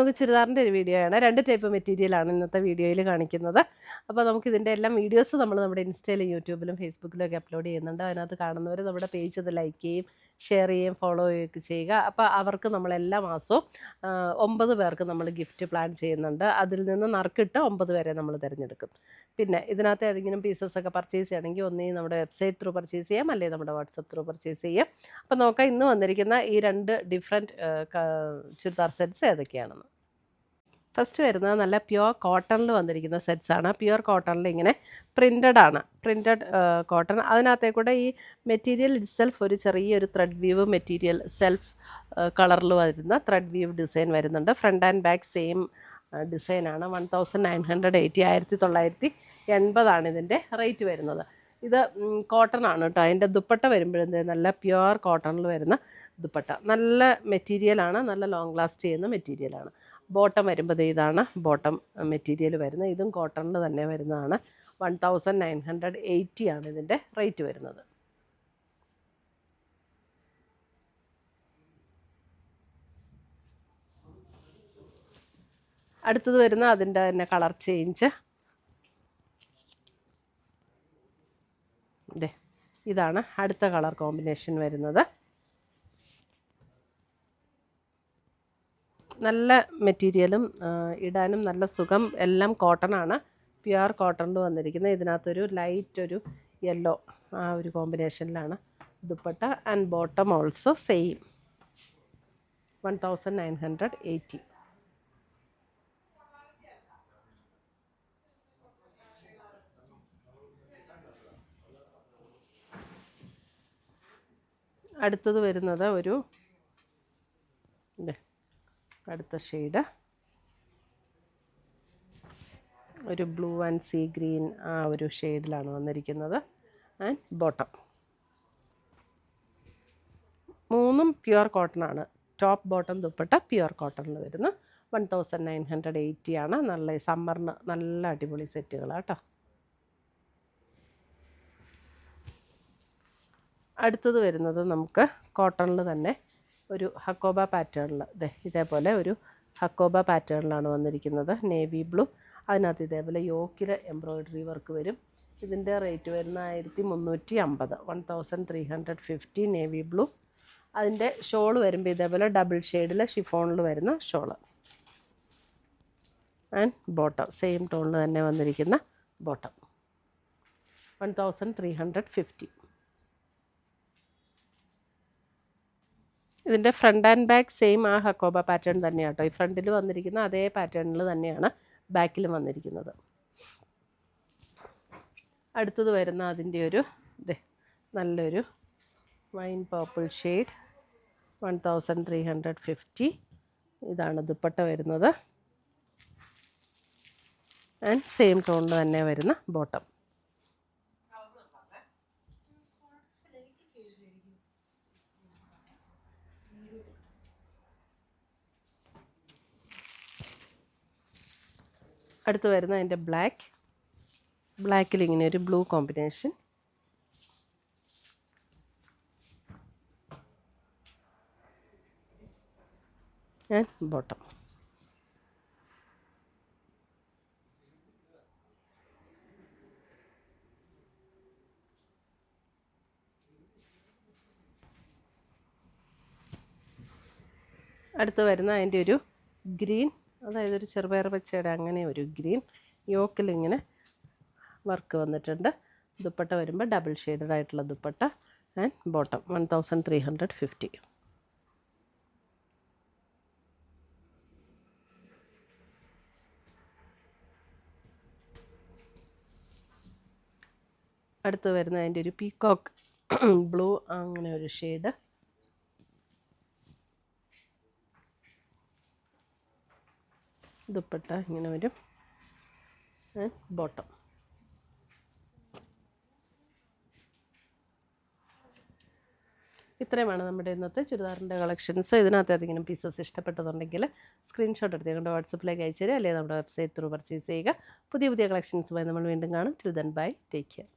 നമുക്ക് ചുരിദാറിൻ്റെ ഒരു വീഡിയോ ആണ്. 2 ടൈപ്പ് മെറ്റീരിയലാണ് ഇന്നത്തെ വീഡിയോയിൽ കാണിക്കുന്നത്. അപ്പോൾ നമുക്ക് ഇതിൻ്റെ എല്ലാം വീഡിയോസ് നമ്മൾ നമ്മുടെ ഇൻസ്റ്റയിലും യൂട്യൂബിലും ഫേസ്ബുക്കിലും ഒക്കെ അപ്ലോഡ് ചെയ്യുന്നുണ്ട്. അതിനകത്ത് കാണുന്നവർ നമ്മുടെ പേജ് അത് ലൈക്ക് ചെയ്യും, ഷെയർ ചെയ്യുകയും ഫോളോ ചെയ്യുകയൊക്കെ ചെയ്യുക. അപ്പോൾ അവർക്ക് നമ്മൾ എല്ലാ മാസവും 9 പേർക്ക് നമ്മൾ ഗിഫ്റ്റ് പ്ലാൻ ചെയ്യുന്നുണ്ട്. അതിൽ നിന്ന് നറുക്കിട്ട് 9 പേരെ നമ്മൾ തിരഞ്ഞെടുക്കും. പിന്നെ ഇതിനകത്ത് ഏതെങ്കിലും പീസസ് ഒക്കെ പർച്ചേസ് ചെയ്യണമെങ്കിൽ ഒന്നേ നമ്മുടെ വെബ്സൈറ്റ് ത്രൂ പർച്ചേസ് ചെയ്യാം, അല്ലെങ്കിൽ നമ്മുടെ വാട്സപ്പ് ത്രൂ പർച്ചേസ് ചെയ്യാം. അപ്പോൾ നോക്കാം ഇന്ന് വന്നിരിക്കുന്ന ഈ 2 ഡിഫറെൻറ്റ് ചുരിദാർ സെറ്റ്സ് ഏതൊക്കെയാണെന്ന്. ഫസ്റ്റ് വരുന്നത് നല്ല പ്യുവർ കോട്ടണിൽ വന്നിരിക്കുന്ന സെറ്റ്സാണ്. പ്യുവർ കോട്ടണിൽ ഇങ്ങനെ പ്രിൻറ്റഡ് കോട്ടൺ. അതിനകത്തേക്കൂടെ ഈ മെറ്റീരിയൽ ഇറ്റ്സെൽഫ് ഒരു ചെറിയൊരു ത്രെഡ് വീവ് മെറ്റീരിയൽ സെൽഫ് കളറിൽ വരുന്ന ത്രെഡ് വീവ് ഡിസൈൻ വരുന്നുണ്ട്. ഫ്രണ്ട് ആൻഡ് ബാക്ക് സെയിം ഡിസൈനാണ്. 1980 1980 ഇതിൻ്റെ റേറ്റ് വരുന്നത്. ഇത് കോട്ടൺ ആണ് കേട്ടോ. അതിൻ്റെ ദുപ്പട്ട വരുമ്പോഴെന്ത് നല്ല പ്യുവർ കോട്ടണിൽ വരുന്ന ദുപ്പട്ട. നല്ല മെറ്റീരിയലാണ്, നല്ല ലോങ് ലാസ്റ്റ് ചെയ്യുന്ന മെറ്റീരിയലാണ്. ബോട്ടം വരുമ്പോൾ ഇതാണ് ബോട്ടം മെറ്റീരിയൽ വരുന്നത്. ഇതും കോട്ടണിൽ തന്നെ വരുന്നതാണ്. 1980 ആണ് ഇതിൻ്റെ റേറ്റ് വരുന്നത്. അടുത്തത് വരുന്ന അതിൻ്റെ തന്നെ കളർ ചേഞ്ച്. ഇതാണ് അടുത്ത കളർ കോമ്പിനേഷൻ വരുന്നത്. നല്ല മെറ്റീരിയലും ഇടാനും നല്ല സുഖം. എല്ലാം കോട്ടണാണ്, പ്യുവർ കോട്ടണിൽ വന്നിരിക്കുന്നത്. ഇതിനകത്തൊരു ലൈറ്റ് ഒരു യെല്ലോ ആ ഒരു കോമ്പിനേഷനിലാണ് dupatta. And bottom also same 1980. അടുത്തത് വരുന്നത് അടുത്ത ഷെയ്ഡ് ഒരു ബ്ലൂ ആൻഡ് സീ ഗ്രീൻ ആ ഒരു ഷെയ്ഡിലാണ് വന്നിരിക്കുന്നത്. ആൻഡ് ബോട്ടം മൂന്നും പ്യുവർ കോട്ടൺ ആണ്. ടോപ്പ് ബോട്ടം ദുപ്പട്ട പ്യുവർ കോട്ടണിൽ വരുന്നു. 1980 ആണ്. നല്ല സമ്മറിന് നല്ല അടിപൊളി സെറ്റുകളാണ് കേട്ടോ. അടുത്തത് വരുന്നത് നമുക്ക് കോട്ടണിൽ തന്നെ ഒരു ഹക്കോബ പാറ്റേണിൽ ഇതേപോലെ ഒരു ഹക്കോബ പാറ്റേണിലാണ് വന്നിരിക്കുന്നത്. Navy blue. അതിനകത്ത് ഇതേപോലെ യോക്കിൽ എംബ്രോയ്ഡറി വർക്ക് വരും. ഇതിൻ്റെ റേറ്റ് വരുന്ന 1350 1350 നേവി ബ്ലൂ. അതിൻ്റെ ഷോൾ വരുമ്പോൾ ഇതേപോലെ ഡബിൾ ഷെയ്ഡിൽ ഷിഫോണിൽ വരുന്ന ഷോള്. ആൻഡ് ബോട്ടം സെയിം ടോണിൽ തന്നെ വന്നിരിക്കുന്ന ബോട്ടം 1350. ഇതിൻ്റെ ഫ്രണ്ട് ആൻഡ് ബാക്ക് സെയിം ആ ഹക്കോബ പാറ്റേൺ തന്നെയാണ് കേട്ടോ. ഈ ഫ്രണ്ടിൽ വന്നിരിക്കുന്ന അതേ പാറ്റേണിൽ തന്നെയാണ് ബാക്കിലും വന്നിരിക്കുന്നത്. അടുത്തത് വരുന്ന അതിൻ്റെ ഒരു നല്ലൊരു വൈൻ പർപ്പിൾ ഷെയ്ഡ് 1350. ഇതാണ് ദുപ്പട്ട വരുന്നത്. ആൻഡ് സെയിം ടോണിൽ തന്നെ വരുന്ന ബോട്ടം. അടുത്ത് വരുന്ന അതിൻ്റെ ബ്ലാക്കിൽ ഇങ്ങനെ ഒരു ബ്ലൂ കോമ്പിനേഷൻ. And bottom. അടുത്ത് വരുന്ന അതിൻ്റെ ഒരു ഗ്രീൻ, അതായത് ഒരു ചെറുപയർ പച്ചയുടെ അങ്ങനെ ഒരു ഗ്രീൻ. യോക്കിൽ ഇങ്ങനെ വർക്ക് വന്നിട്ടുണ്ട്. ദുപ്പട്ട വരുമ്പോൾ ഡബിൾ ഷെയ്ഡഡ് ആയിട്ടുള്ള ദുപ്പട്ട. And bottom 1350. അടുത്ത് വരുന്ന അതിൻ്റെ ഒരു പീകോക്ക് ബ്ലൂ അങ്ങനെ ഒരു ഷെയ്ഡ്. ദുപ്പട്ട ഇങ്ങനെ വരും. ബോട്ടം. ഇത്രയുമാണ് നമ്മുടെ ഇന്നത്തെ ചുരിദാറിൻ്റെ കളക്ഷൻസ്. ഇതിനകത്ത് ഏതെങ്കിലും പീസസ് ഇഷ്ടപ്പെട്ടതുണ്ടെങ്കിൽ സ്ക്രീൻഷോട്ട് എടുത്ത് ഞങ്ങളുടെ വാട്സപ്പിലേക്ക് അയച്ചു തരിക, അല്ലെങ്കിൽ നമ്മുടെ വെബ്സൈറ്റ് ത്രൂ പർച്ചേസ് ചെയ്യുക. പുതിയ കളക്ഷൻസുമായി നമ്മൾ വീണ്ടും കാണും. Till then bye, take care.